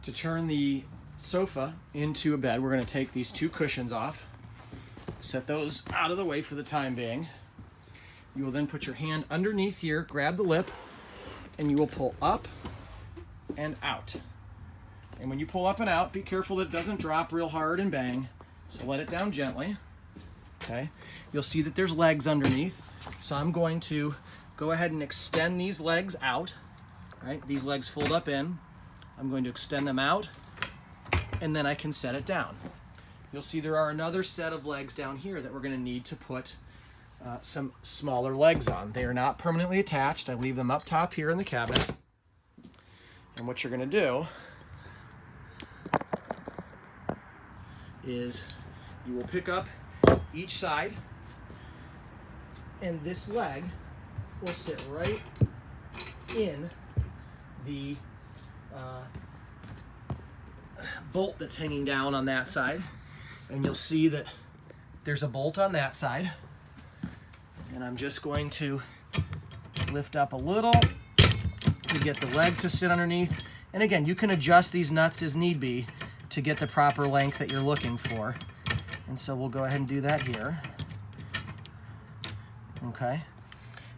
To turn the sofa into a bed, we're going to take these two cushions off, set those out of the way for the time being. You will then put your hand underneath here, grab the lip, and you will pull up and out. And when you pull up and out, be careful that it doesn't drop real hard and bang. So let it down gently. Okay. You'll see that there's legs underneath. So I'm going to go ahead and extend these legs out. Right? These legs fold up in. I'm going to extend them out, and then I can set it down. You'll see there are another set of legs down here that we're going to need to put some smaller legs on. They are not permanently attached. I leave them up top here in the cabinet. And what you're going to do is you will pick up each side, and this leg will sit right in the bolt that's hanging down on that side. And you'll see that there's a bolt on that side. And I'm just going to lift up a little to get the leg to sit underneath. And again, you can adjust these nuts as need be to get the proper length that you're looking for. And so we'll go ahead and do that here. Okay.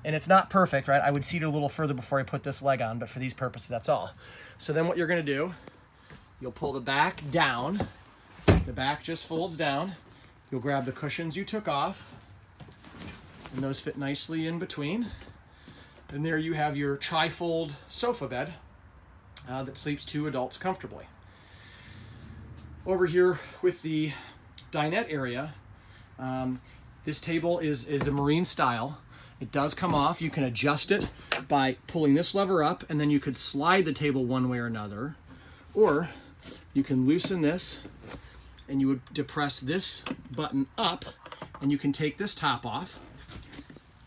And it's not perfect, right? I would seat it a little further before I put this leg on, but for these purposes, that's all. So then what you're going to do, you'll pull the back down. The back just folds down. You'll grab the cushions you took off, and those fit nicely in between. And there you have your tri-fold sofa bed that sleeps two adults comfortably. Over here with the dinette area, this table is a marine style. It does come off. You can adjust it by pulling this lever up, and then you could slide the table one way or another. Or you can loosen this, and you would depress this button up, and you can take this top off.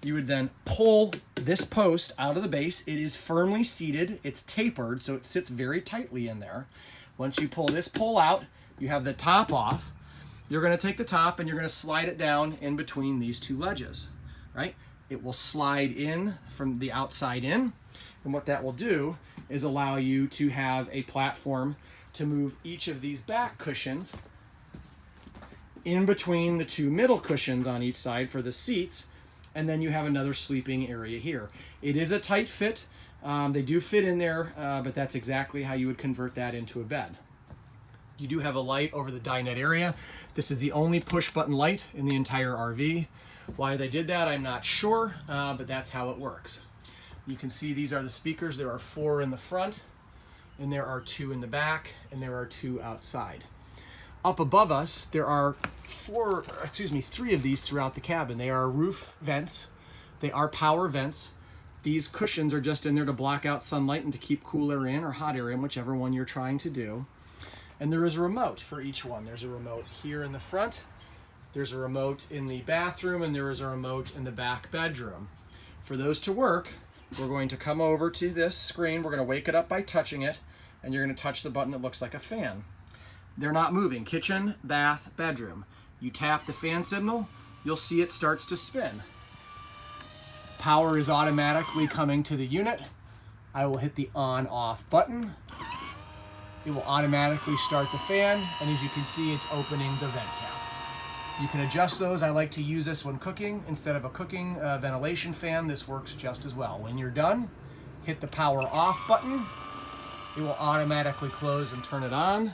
You would then pull this post out of the base. It is firmly seated. It's tapered, so it sits very tightly in there. Once you pull this pole out, you have the top off. You're going to take the top, and you're going to slide it down in between these two ledges, right? It will slide in from the outside in, and what that will do is allow you to have a platform to move each of these back cushions in between the two middle cushions on each side for the seats, and then you have another sleeping area here. It is a tight fit. They do fit in there, but that's exactly how you would convert that into a bed. You do have a light over the dinette area. This is the only push button light in the entire RV. Why they did that, I'm not sure, but that's how it works. You can see these are the speakers. There are 4 in the front, and there are 2 in the back, and there are 2 outside. Up above us, there are 3 of these throughout the cabin. They are roof vents. They are power vents. These cushions are just in there to block out sunlight and to keep cool air in or hot air in, whichever one you're trying to do. And there is a remote for each one. There's a remote here in the front. There's a remote in the bathroom, and there is a remote in the back bedroom. For those to work, we're going to come over to this screen. We're going to wake it up by touching it, and you're going to touch the button that looks like a fan. They're not moving. Kitchen, bath, bedroom. You tap the fan signal, you'll see it starts to spin. Power is automatically coming to the unit. I will hit the on-off button. It will automatically start the fan, and as you can see, it's opening the vent cap. You can adjust those. I like to use this when cooking. Instead of a cooking ventilation fan, this works just as well. When you're done, hit the power off button. It will automatically close and turn it on.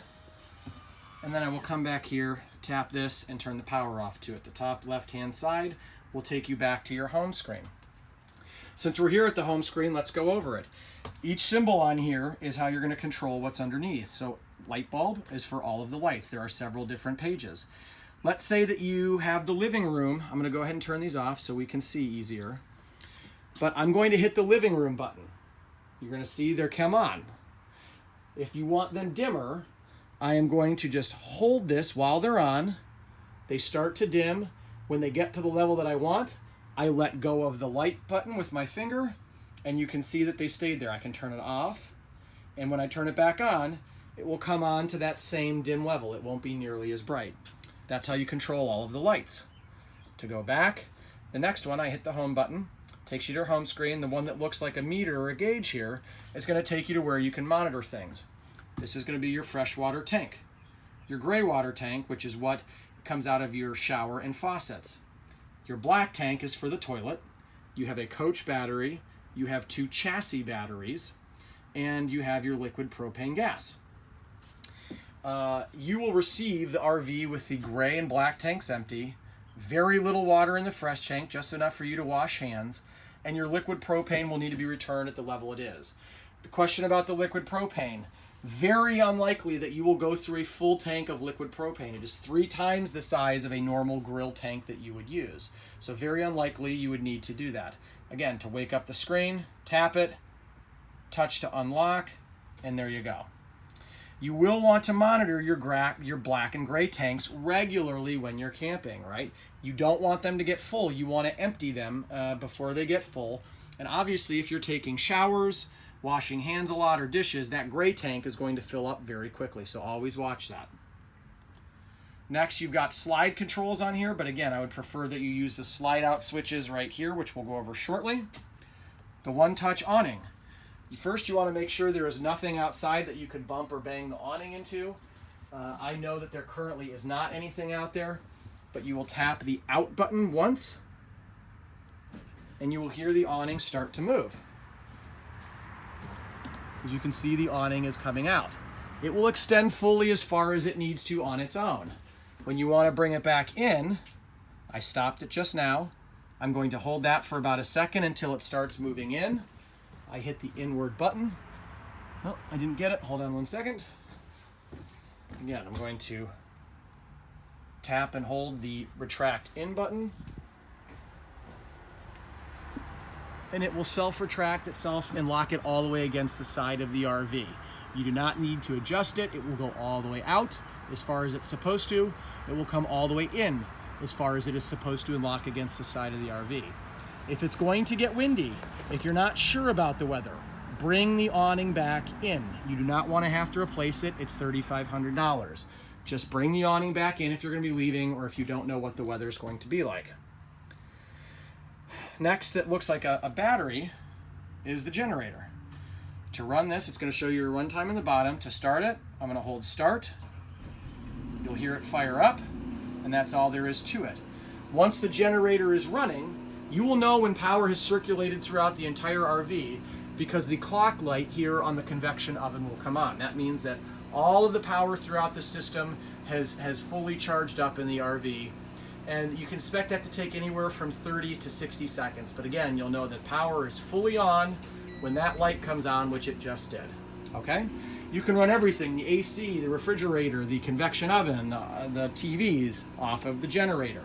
And then I will come back here, tap this, and turn the power off to it. The top left-hand side will take you back to your home screen. Since we're here at the home screen, let's go over it. Each symbol on here is how you're going to control what's underneath. So light bulb is for all of the lights. There are several different pages. Let's say that you have the living room. I'm going to go ahead and turn these off so we can see easier. But I'm going to hit the living room button. You're going to see they come on. If you want them dimmer, I am going to just hold this while they're on. They start to dim. When they get to the level that I want, I let go of the light button with my finger, and you can see that they stayed there. I can turn it off, and when I turn it back on, it will come on to that same dim level. It won't be nearly as bright. That's how you control all of the lights. To go back, the next one, I hit the home button, takes you to your home screen. The one that looks like a meter or a gauge here is going to take you to where you can monitor things. this is going to be your freshwater tank. Your gray water tank, which is what comes out of your shower and faucets. Your black tank is for the toilet. You have a coach battery, you have 2 chassis batteries, and you have your liquid propane gas. You will receive the RV with the gray and black tanks empty, very little water in the fresh tank, just enough for you to wash hands, and your liquid propane will need to be returned at the level it is. The question about the liquid propane, very unlikely that you will go through a full tank of liquid propane. It is 3 times the size of a normal grill tank that you would use. So very unlikely you would need to do that. Again, to wake up the screen, tap it, touch to unlock, and there you go. You will want to monitor your black and gray tanks regularly when you're camping, right? You don't want them to get full. You want to empty them before they get full. And obviously, if you're taking showers, washing hands a lot, or dishes, that gray tank is going to fill up very quickly, so always watch that. Next, you've got slide controls on here, but again, I would prefer that you use the slide out switches right here, which we'll go over shortly. The one-touch awning. First, you want to make sure there is nothing outside that you could bump or bang the awning into. I know that there currently is not anything out there, but you will tap the out button once, and you will hear the awning start to move. As you can see, the awning is coming out. It will extend fully as far as it needs to on its own. When you want to bring it back in, I stopped it just now. I'm going to hold that for about a second until it starts moving in. I hit the inward button. Oh, I didn't get it. Hold on 1 second. Again, I'm going to tap and hold the retract in button. And it will self-retract itself and lock it all the way against the side of the RV. You do not need to adjust it. It will go all the way out as far as it's supposed to. It will come all the way in as far as it is supposed to and lock against the side of the RV. If it's going to get windy, if you're not sure about the weather, bring the awning back in. You do not want to have to replace it. It's $3,500. Just bring the awning back in if you're going to be leaving or if you don't know what the weather is going to be like. Next, that looks like a battery is the generator. To run this, it's going to show you your runtime in the bottom. To start it, I'm going to hold start. You'll hear it fire up, and that's all there is to it. Once the generator is running, you will know when power has circulated throughout the entire RV because the clock light here on the convection oven will come on. That means that all of the power throughout the system has fully charged up in the RV. And you can expect that to take anywhere from 30 to 60 seconds. But again, you'll know that power is fully on when that light comes on, which it just did. Okay? You can run everything, the AC, the refrigerator, the convection oven, the TVs off of the generator.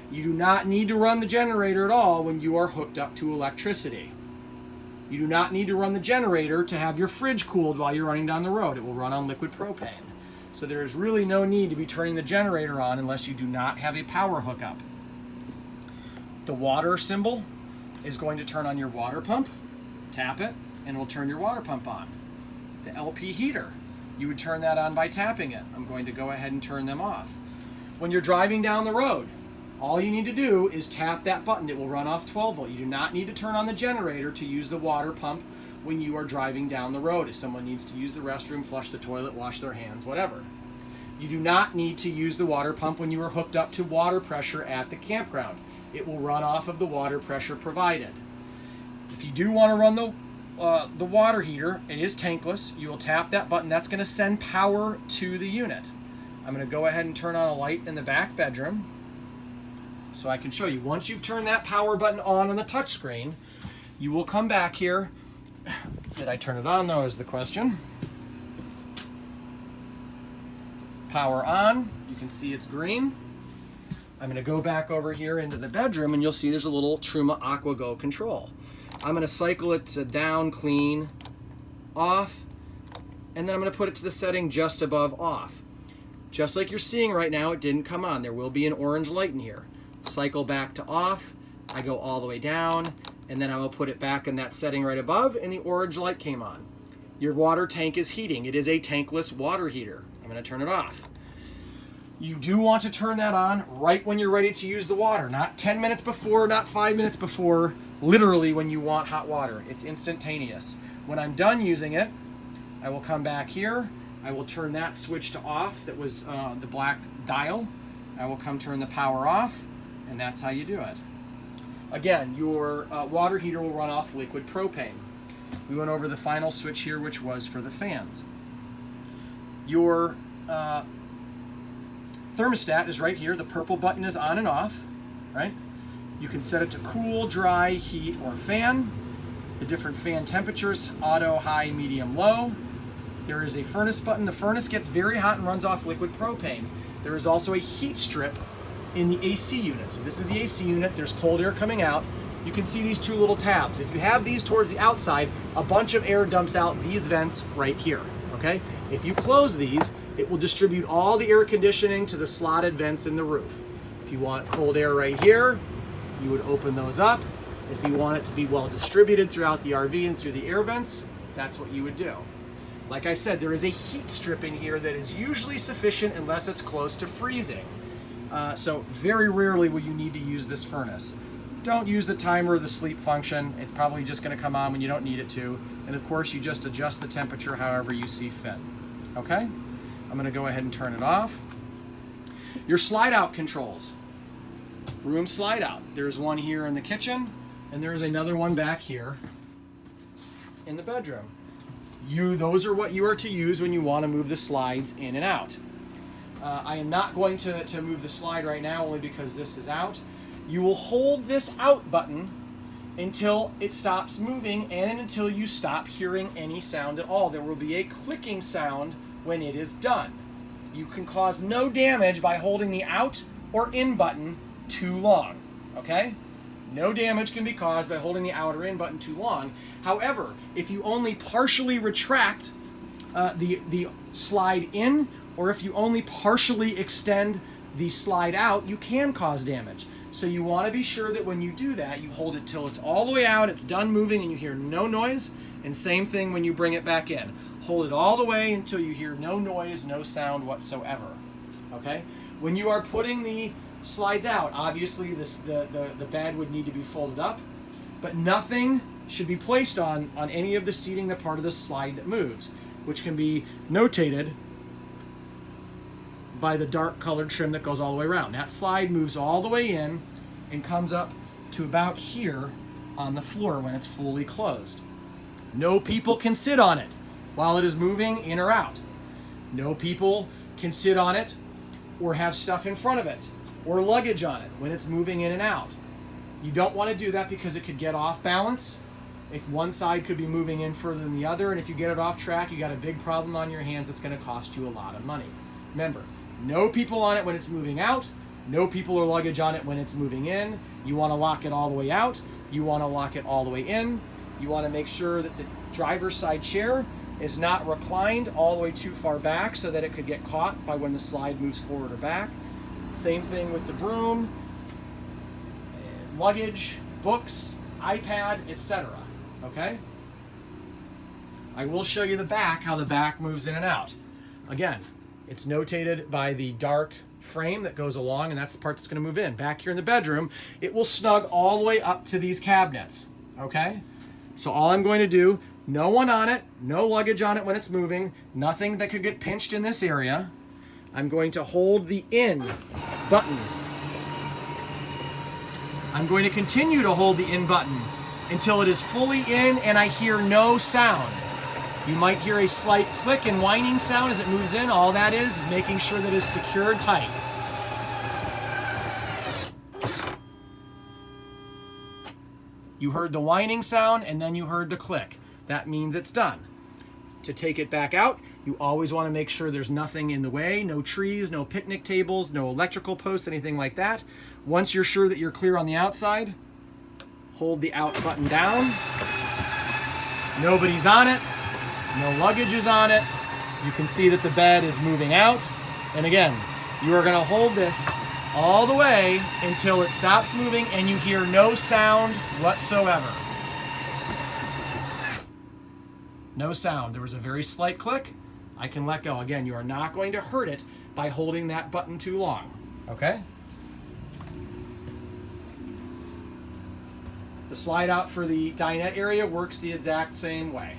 You do not need to run the generator at all when you are hooked up to electricity. You do not need to run the generator to have your fridge cooled while you're running down the road. It will run on liquid propane. So there is really no need to be turning the generator on unless you do not have a power hookup. The water symbol is going to turn on your water pump. Tap it, and it will turn your water pump on. The LP heater, you would turn that on by tapping it. I'm going to go ahead and turn them off. When you're driving down the road, all you need to do is tap that button. It will run off 12 volt. You do not need to turn on the generator to use the water pump when you are driving down the road. If someone needs to use the restroom, flush the toilet, wash their hands, whatever. You do not need to use the water pump when you are hooked up to water pressure at the campground. It will run off of the water pressure provided. If you do want to run the water heater, it is tankless. You will tap that button. That's going to send power to the unit. I'm going to go ahead and turn on a light in the back bedroom so I can show you. Once you've turned that power button on the touch screen, you will come back here. Did I turn it on though is the question. Power on. You can see it's green. I'm going to go back over here into the bedroom and you'll see there's a little Truma AquaGo control. I'm going to cycle it to down, clean, off, and then I'm going to put it to the setting just above off. Just like you're seeing right now, it didn't come on. There will be an orange light in here. Cycle back to off. I go all the way down, and then I will put it back in that setting right above, and the orange light came on. Your water tank is heating. It is a tankless water heater. I'm going to turn it off. You do want to turn that on right when you're ready to use the water, not 10 minutes before, not 5 minutes before, literally when you want hot water. It's instantaneous. When I'm done using it, I will come back here I will turn that switch to off. That was the black dial. I will come turn the power off, and that's how you do it. Again, your water heater will run off liquid propane. We went over the final switch here, which was for the fans. Your thermostat is right here. The purple button is on and off, right? You can set it to cool, dry, heat, or fan. The different fan temperatures, auto, high, medium, low. There is a furnace button. The furnace gets very hot and runs off liquid propane. There is also a heat strip in the AC unit. So this is the AC unit. There's cold air coming out. You can see these two little tabs. If you have these towards the outside, a bunch of air dumps out these vents right here, okay? If you close these, it will distribute all the air conditioning to the slotted vents in the roof. If you want cold air right here, you would open those up. If you want it to be well distributed throughout the RV and through the air vents, that's what you would do. Like I said, there is a heat strip in here that is usually sufficient unless it's close to freezing. So very rarely will you need to use this furnace. Don't use the timer or the sleep function. It's probably just going to come on when you don't need it to. And of course, you just adjust the temperature however you see fit. Okay? I'm going to go ahead and turn it off. Your slide out controls. Room slide out. There's one here in the kitchen, and there's another one back here in the bedroom. Those are what you are to use when you want to move the slides in and out. I am not going to move the slide right now only because this is out. You will hold this out button until it stops moving and until you stop hearing any sound at all. There will be a clicking sound when it is done. You can cause no damage by holding the out or in button too long, okay? No damage can be caused by holding the out or in button too long. However, if you only partially retract the slide in, or if you only partially extend the slide out, you can cause damage. So you want to be sure that when you do that, you hold it till it's all the way out, it's done moving, and you hear no noise. And same thing when you bring it back in. Hold it all the way until you hear no noise, no sound whatsoever. Okay? When you are putting the slides out, obviously the bed would need to be folded up, but nothing should be placed on any of the seating, the part of the slide that moves, which can be notated by the dark colored trim that goes all the way around. That slide moves all the way in and comes up to about here on the floor when it's fully closed. No people can sit on it while it is moving in or out. No people can sit on it or have stuff in front of it or luggage on it when it's moving in and out. You don't want to do that because it could get off balance. One side could be moving in further than the other, and if you get it off track, you got a big problem on your hands that's going to cost you a lot of money. Remember, no people on it when it's moving out, no people or luggage on it when it's moving in. You want to lock it all the way out, you want to lock it all the way in. You want to make sure that the driver's side chair is not reclined all the way too far back so that it could get caught by when the slide moves forward or back. Same thing with the broom, luggage, books, iPad, etc. Okay? I will show you the back, how the back moves in and out. Again, it's notated by the dark frame that goes along, and that's the part that's going to move in. Back here in the bedroom, it will snug all the way up to these cabinets. Okay? So all I'm going to do, no one on it, no luggage on it when it's moving, nothing that could get pinched in this area. I'm going to hold the in button. I'm going to continue to hold the in button until it is fully in and I hear no sound. You might hear a slight click and whining sound as it moves in. All that is making sure that it's secured tight. You heard the whining sound and then you heard the click. That means it's done. To take it back out, you always want to make sure there's nothing in the way, no trees, no picnic tables, no electrical posts, anything like that. Once you're sure that you're clear on the outside, hold the out button down. Nobody's on it. No luggage is on it. You can see that the bed is moving out. And again, you are going to hold this all the way until it stops moving and you hear no sound whatsoever. No sound. There was a very slight click. I can let go. Again, you are not going to hurt it by holding that button too long. Okay? The slide out for the dinette area works the exact same way.